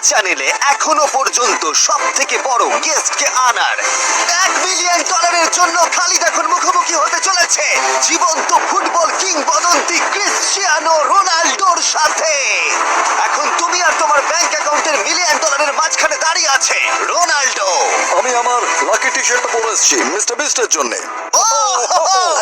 চ্যানেলে এখনো পর্যন্ত সব থেকে বড় গেস্টকে আনার $1 মিলিয়ন জন্য খালিদ এখন মুখোমুখি হতে চলেছে জীবন্ত ফুটবল কিংবদন্তি ক্রিশ্চিয়ানো রোনাল্ডোর সাথে। এখন তুমি আর তোমার ব্যাংক অ্যাকাউন্টের $1 মিলিয়ন মাঝখানে দাঁড়িয়ে আছে রোনাল্ডো। আমি আমার লাকি টি শার্টটা পরে এসেছি মিস্টার বিস্টের জন্য।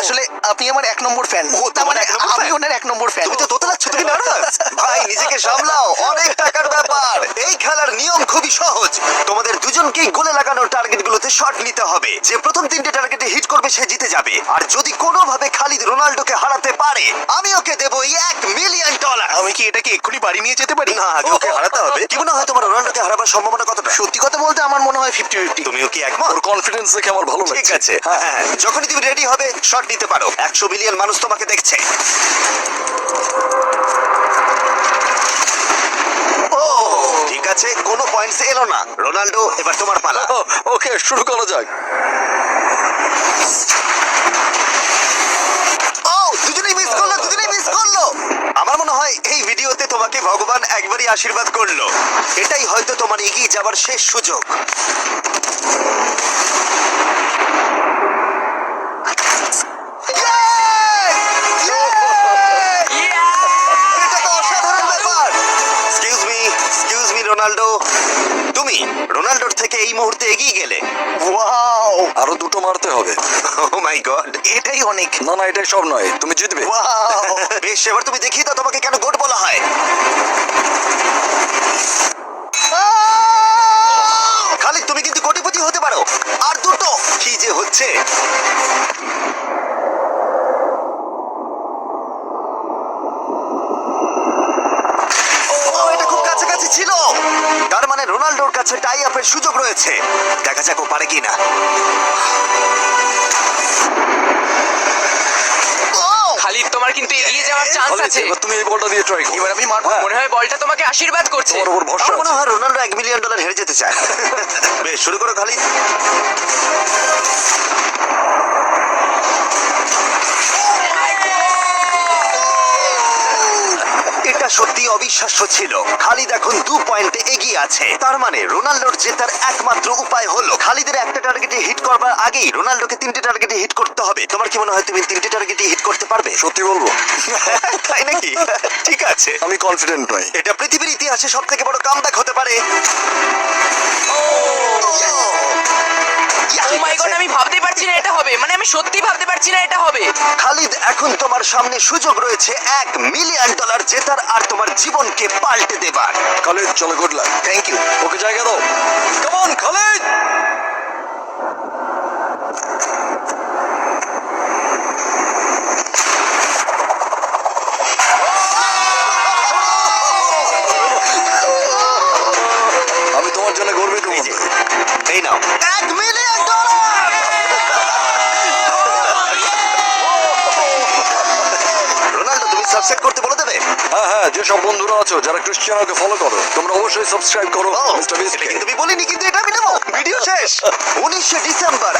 আসলে আপনি আমার 1 নম্বর ফ্যান। ও, তার মানে তোমার 1 নম্বর আমি fan? ওনার 1 নম্বর ফ্যান। তুমি তো তোতলাচ্ছ, তুমি নার্ভাস। ভাই নিজেকে সামলাও, অনেক টাকার ব্যাপার। এই খেলার নিয়ম খুবই সহজ, তোমাদের দুজনকেই গোলে লাগানোর টার্গেটগুলোতে শট নিতে হবে। যে প্রথম 3টে টার্গেটে হিট করবে সে জিতে যাবে। আর যদি কোনোভাবে খালিদ রোনাল্ডোকে হারাতে পারে আমি ওকে দেবো $1 মিলিয়ন। আমি কি এটাকে এক্ষুনি বাড়ি নিয়ে যেতে পারি? না, আগে ওকে হারাতে হবে। কি মনে হয় তোমার রোনাল্ডোকে হারাবার সম্ভাবনা কতটা? সত্যি কথা বলতে আমার মনে হয় 50-50। তুমিও কি একমত? ওর কনফিডেন্স দেখে আমার ভালো ঠিক লাগছে। আছে, হ্যাঁ, যখনই তুমি রেডি হবে শট নিতে পারো। 100 মিলিয়ন মানুষ তোমাকে দেখছে। ও ঠিক আছে, কোনো পয়েন্টস এলো না। রোনাল্ডো, এবার তোমার পালা। ওকে শুরু করা যাক। ও দুজনেই মিস করলো, দুজনেই মিস করলো। আমার মনে হয় এই ভিডিওতে তোমাকে ভগবান একবারই আশীর্বাদ করলো। এটাই হয়তো তোমার এগিয়ে যাবার শেষ সুযোগ। এটা তো অসাধারণ ব্যাপার। এক্সকিউজ মি রোনাল্ডো, তুমি রোনাল্ডোর থেকে এই মুহূর্তে এগিয়ে গেলে। ওয়াও, আরো দুটো মারতে হবে। ও মাই গড, এটাই অনেক। না না এটাই সব নয়, তুমি জিতবে। ওয়াও, বেশ, এবার তুমি দেখিয়ে দাও তোমাকে কেন গোট বলা হয়। খালিদ তুমি কিন্তু কোটিপতি হতে পারো। আর দুটো, কি যে হচ্ছে। ও, এটা খুব কাছাকাছি ছিল। তার মানে রোনাল্ডোর কাছে টাই আপের সুযোগ রয়েছে। দেখা যাক ও পারে কিনা। খালিদ তোমার কিন্তু এগিয়ে যাওয়ার চান্স খালিদ, আছে। এবার তুমি এই বলটা দিয়ে ট্রাই করো। এবার আমি মারবো। মনে হয় বলটা তোমাকে আশীর্বাদ করছে। তোমার উপর ভরসা আমার মনে আছে। হয় রোনাল্ডো $1 মিলিয়ন হেরে যেতে চায়। বেশ, শুরু করো খালিদ। এটা সত্যি অবিশ্বাস্য ছিল। খালিদ এখন 2 পয়েন্টে এগিয়ে আছে। তার মানে রোনাল্ডোর জেতার একমাত্র উপায় হলো খালিদের একটা টার্গেটে হিট করবার আগেই রোনাল্ডোকে 3টে টার্গেটে হিট করতে হবে। তোমার কি মনে হয় তুমি 3টে টার্গেটে হিট করতে পারবে? সত্যি বলবো তাই নাকি? ঠিক আছে, আমি কনফিডেন্ট নই। এটা পৃথিবীর ইতিহাসে সব থেকে বড় কামব্যাক হতে পারে। ও মাই গড, আমি ভাবতে পারছি না এটা হবে। মানে আমি সত্যি ভাবতে পারছি না এটা হবে। খালিদ, এখন তোমার সামনে সুযোগ রয়েছে $1 মিলিয়ন জেতার আর তোমার জীবনকে পাল্টে দেবার। খালিদ চলো, good luck. Thank you. Okay জায়গা দাও। Come on Khalid. আমি তোমার জন্য গর্বিত এই যে, বন্ধু। এই নাও $1 মিলিয়ন। রোনাল্ডো, তুমি সাবস্ক্রাইব করতে বলে দেবে? হ্যাঁ হ্যাঁ, যেসব বন্ধুরা আছো যারা ক্রিশ্চিয়ানোকে ফলো করো তোমরা অবশ্যই সাবস্ক্রাইব করো ও, মিস্টার এটা বিস্টকে। কিন্তু আমি বলিনি, কিন্তু এটা আমি নেবো। ভিডিও শেষ। 19শে ডিসেম্বর